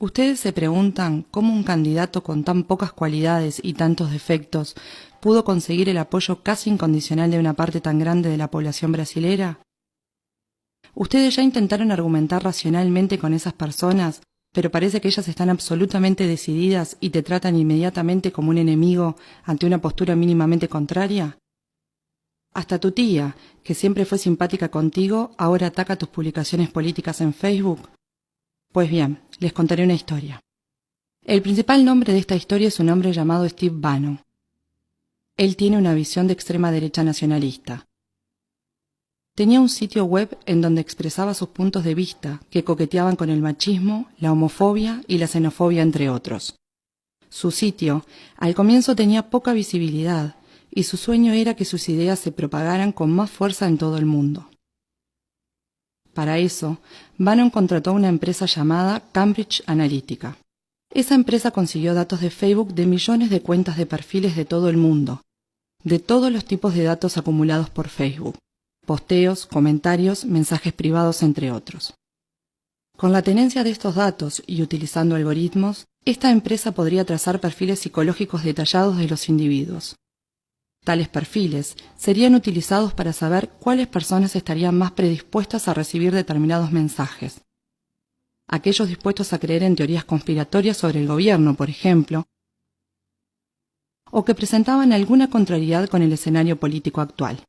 Ustedes se preguntan cómo un candidato con tan pocas cualidades y tantos defectos pudo conseguir el apoyo casi incondicional de una parte tan grande de la población brasilera. Ustedes ya intentaron argumentar racionalmente con esas personas, pero parece que ellas están absolutamente decididas y te tratan inmediatamente como un enemigo ante una postura mínimamente contraria. Hasta tu tía, que siempre fue simpática contigo, ahora ataca tus publicaciones políticas en Facebook. Pues bien, les contaré una historia. El principal nombre de esta historia es un hombre llamado Steve Bannon. Él tiene una visión de extrema derecha nacionalista. Tenía un sitio web en donde expresaba sus puntos de vista que coqueteaban con el machismo, la homofobia y la xenofobia, entre otros. Su sitio, al comienzo, tenía poca visibilidad y su sueño era que sus ideas se propagaran con más fuerza en todo el mundo. Para eso, Bannon contrató a una empresa llamada Cambridge Analytica. Esa empresa consiguió datos de Facebook de millones de cuentas de perfiles de todo el mundo, de todos los tipos de datos acumulados por Facebook, posteos, comentarios, mensajes privados, entre otros. Con la tenencia de estos datos y utilizando algoritmos, esta empresa podría trazar perfiles psicológicos detallados de los individuos. Tales perfiles serían utilizados para saber cuáles personas estarían más predispuestas a recibir determinados mensajes. Aquellos dispuestos a creer en teorías conspiratorias sobre el gobierno, por ejemplo, o que presentaban alguna contrariedad con el escenario político actual.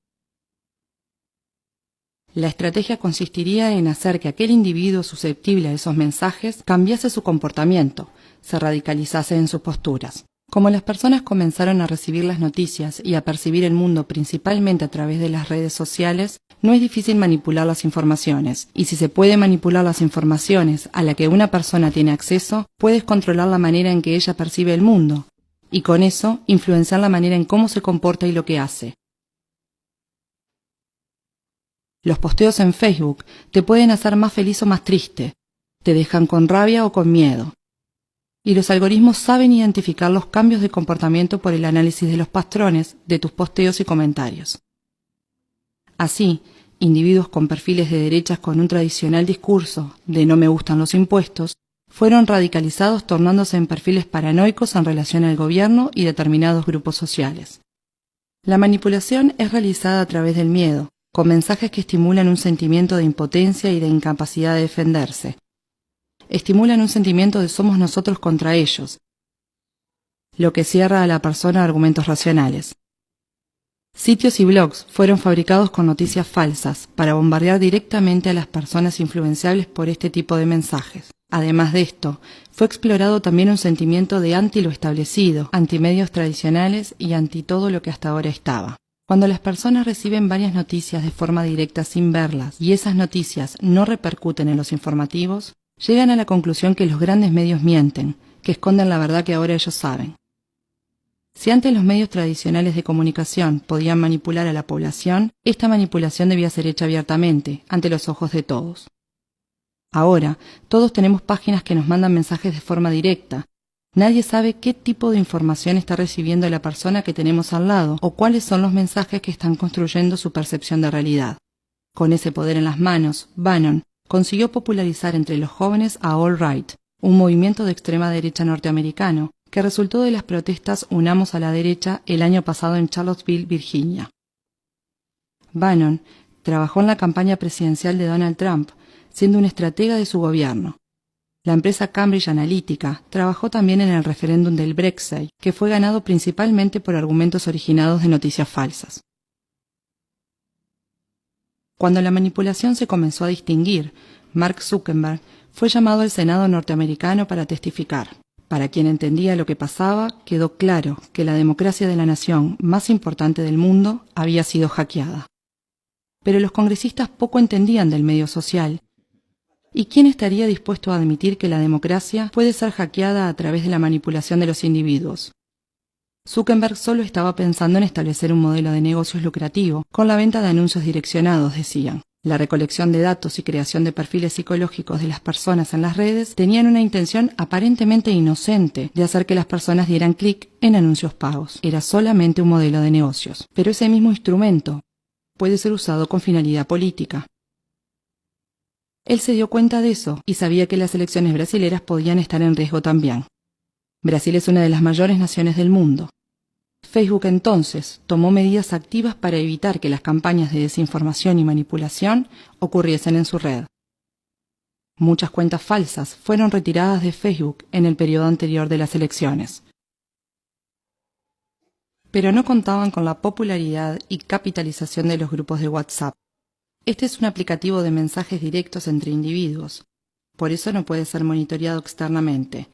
La estrategia consistiría en hacer que aquel individuo susceptible a esos mensajes cambiase su comportamiento, se radicalizase en sus posturas. Como las personas comenzaron a recibir las noticias y a percibir el mundo principalmente a través de las redes sociales, no es difícil manipular las informaciones, y si se puede manipular las informaciones a las que una persona tiene acceso, puedes controlar la manera en que ella percibe el mundo, y con eso influenciar la manera en cómo se comporta y lo que hace. Los posteos en Facebook te pueden hacer más feliz o más triste, te dejan con rabia o con miedo. Y los algoritmos saben identificar los cambios de comportamiento por el análisis de los patrones de tus posteos y comentarios. Así, individuos con perfiles de derechas con un tradicional discurso de no me gustan los impuestos, fueron radicalizados tornándose en perfiles paranoicos en relación al gobierno y determinados grupos sociales. La manipulación es realizada a través del miedo, con mensajes que estimulan un sentimiento de impotencia y de incapacidad de defenderse. Estimulan un sentimiento de somos nosotros contra ellos, lo que cierra a la persona a argumentos racionales. Sitios y blogs fueron fabricados con noticias falsas para bombardear directamente a las personas influenciables por este tipo de mensajes. Además de esto, fue explorado también un sentimiento de anti lo establecido, anti medios tradicionales y anti todo lo que hasta ahora estaba. Cuando las personas reciben varias noticias de forma directa sin verlas y esas noticias no repercuten en los informativos, llegan a la conclusión que los grandes medios mienten, que esconden la verdad que ahora ellos saben. Si antes los medios tradicionales de comunicación podían manipular a la población, esta manipulación debía ser hecha abiertamente, ante los ojos de todos. Ahora, todos tenemos páginas que nos mandan mensajes de forma directa. Nadie sabe qué tipo de información está recibiendo la persona que tenemos al lado o cuáles son los mensajes que están construyendo su percepción de realidad. Con ese poder en las manos, Bannon consiguió popularizar entre los jóvenes a All Right, un movimiento de extrema derecha norteamericano que resultó de las protestas Unamos a la Derecha el año pasado en Charlottesville, Virginia. Bannon trabajó en la campaña presidencial de Donald Trump, siendo un estratega de su gobierno. La empresa Cambridge Analytica trabajó también en el referéndum del Brexit, que fue ganado principalmente por argumentos originados de noticias falsas. Cuando la manipulación se comenzó a distinguir, Mark Zuckerberg fue llamado al Senado norteamericano para testificar. Para quien entendía lo que pasaba, quedó claro que la democracia de la nación más importante del mundo había sido hackeada. Pero los congresistas poco entendían del medio social. ¿Y quién estaría dispuesto a admitir que la democracia puede ser hackeada a través de la manipulación de los individuos? Zuckerberg solo estaba pensando en establecer un modelo de negocios lucrativo, con la venta de anuncios direccionados, decían. La recolección de datos y creación de perfiles psicológicos de las personas en las redes tenían una intención aparentemente inocente de hacer que las personas dieran clic en anuncios pagos. Era solamente un modelo de negocios. Pero ese mismo instrumento puede ser usado con finalidad política. Él se dio cuenta de eso y sabía que las elecciones brasileras podían estar en riesgo también. Brasil es una de las mayores naciones del mundo. Facebook entonces tomó medidas activas para evitar que las campañas de desinformación y manipulación ocurriesen en su red. Muchas cuentas falsas fueron retiradas de Facebook en el periodo anterior de las elecciones. Pero no contaban con la popularidad y capitalización de los grupos de WhatsApp. Este es un aplicativo de mensajes directos entre individuos. Por eso no puede ser monitoreado externamente.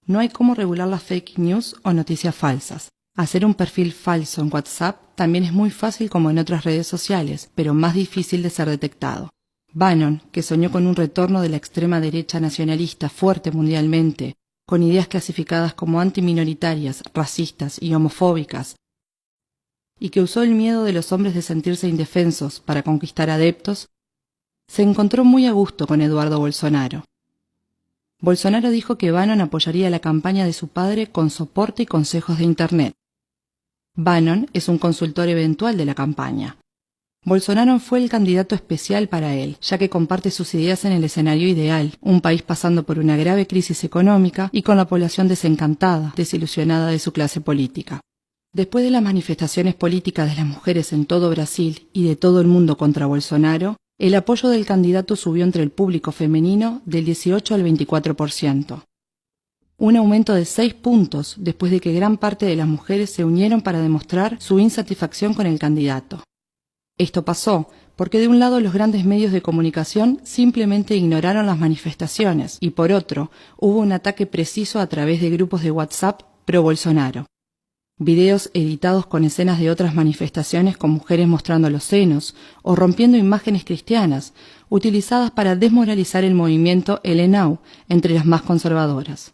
No hay cómo regular las fake news o noticias falsas. Hacer un perfil falso en WhatsApp también es muy fácil como en otras redes sociales, pero más difícil de ser detectado. Bannon, que soñó con un retorno de la extrema derecha nacionalista fuerte mundialmente, con ideas clasificadas como antiminoritarias, racistas y homofóbicas, y que usó el miedo de los hombres de sentirse indefensos para conquistar adeptos, se encontró muy a gusto con Eduardo Bolsonaro. Bolsonaro dijo que Bannon apoyaría la campaña de su padre con soporte y consejos de Internet. Bannon es un consultor eventual de la campaña. Bolsonaro fue el candidato especial para él, ya que comparte sus ideas en el escenario ideal, un país pasando por una grave crisis económica y con la población desencantada, desilusionada de su clase política. Después de las manifestaciones políticas de las mujeres en todo Brasil y de todo el mundo contra Bolsonaro, el apoyo del candidato subió entre el público femenino del 18 al 24%. Un aumento de 6 puntos después de que gran parte de las mujeres se unieron para demostrar su insatisfacción con el candidato. Esto pasó porque de un lado los grandes medios de comunicación simplemente ignoraron las manifestaciones y por otro hubo un ataque preciso a través de grupos de WhatsApp pro-Bolsonaro. Videos editados con escenas de otras manifestaciones con mujeres mostrando los senos o rompiendo imágenes cristianas, utilizadas para desmoralizar el movimiento LNAU entre las más conservadoras.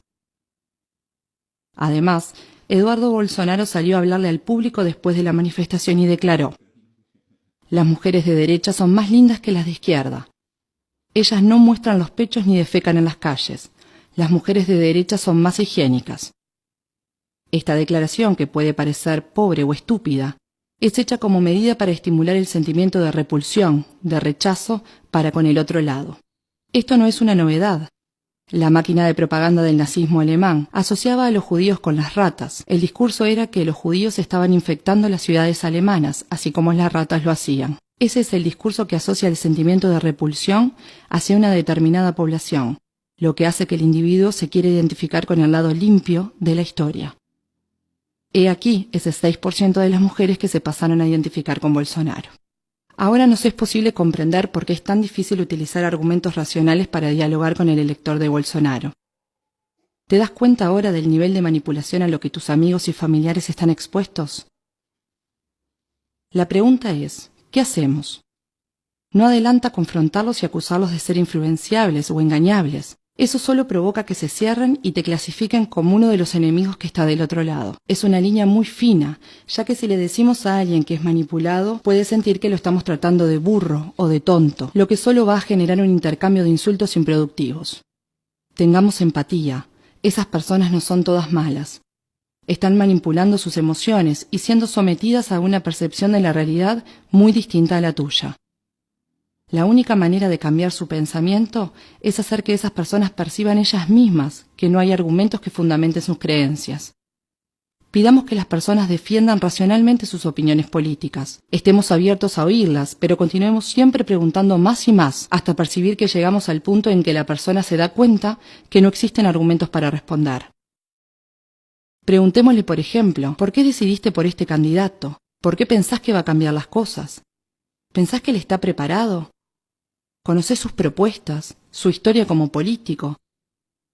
Además, Eduardo Bolsonaro salió a hablarle al público después de la manifestación y declaró: "Las mujeres de derecha son más lindas que las de izquierda. Ellas no muestran los pechos ni defecan en las calles. Las mujeres de derecha son más higiénicas". Esta declaración, que puede parecer pobre o estúpida, es hecha como medida para estimular el sentimiento de repulsión, de rechazo para con el otro lado. Esto no es una novedad. La máquina de propaganda del nazismo alemán asociaba a los judíos con las ratas. El discurso era que los judíos estaban infectando las ciudades alemanas, así como las ratas lo hacían. Ese es el discurso que asocia el sentimiento de repulsión hacia una determinada población, lo que hace que el individuo se quiera identificar con el lado limpio de la historia. He aquí ese 6% de las mujeres que se pasaron a identificar con Bolsonaro. Ahora nos es posible comprender por qué es tan difícil utilizar argumentos racionales para dialogar con el elector de Bolsonaro. ¿Te das cuenta ahora del nivel de manipulación a lo que tus amigos y familiares están expuestos? La pregunta es, ¿qué hacemos? No adelanta confrontarlos y acusarlos de ser influenciables o engañables. Eso solo provoca que se cierren y te clasifiquen como uno de los enemigos que está del otro lado. Es una línea muy fina, ya que si le decimos a alguien que es manipulado, puede sentir que lo estamos tratando de burro o de tonto, lo que solo va a generar un intercambio de insultos improductivos. Tengamos empatía. Esas personas no son todas malas. Están manipulando sus emociones y siendo sometidas a una percepción de la realidad muy distinta a la tuya. La única manera de cambiar su pensamiento es hacer que esas personas perciban ellas mismas que no hay argumentos que fundamenten sus creencias. Pidamos que las personas defiendan racionalmente sus opiniones políticas. Estemos abiertos a oírlas, pero continuemos siempre preguntando más y más, hasta percibir que llegamos al punto en que la persona se da cuenta que no existen argumentos para responder. Preguntémosle, por ejemplo, ¿por qué decidiste por este candidato? ¿Por qué pensás que va a cambiar las cosas? ¿Pensás que él está preparado? ¿Conocés sus propuestas, su historia como político?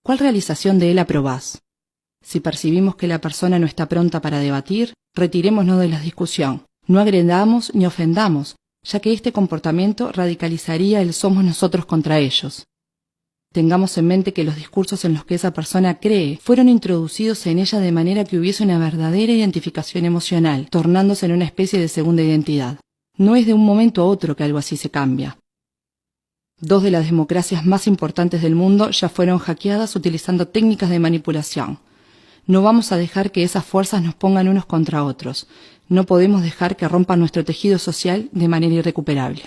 ¿Cuál realización de él aprobás? Si percibimos que la persona no está pronta para debatir, retirémonos de la discusión. No agredamos ni ofendamos, ya que este comportamiento radicalizaría el somos nosotros contra ellos. Tengamos en mente que los discursos en los que esa persona cree fueron introducidos en ella de manera que hubiese una verdadera identificación emocional, tornándose en una especie de segunda identidad. No es de un momento a otro que algo así se cambia. 2 de las democracias más importantes del mundo ya fueron hackeadas utilizando técnicas de manipulación. No vamos a dejar que esas fuerzas nos pongan unos contra otros. No podemos dejar que rompan nuestro tejido social de manera irrecuperable.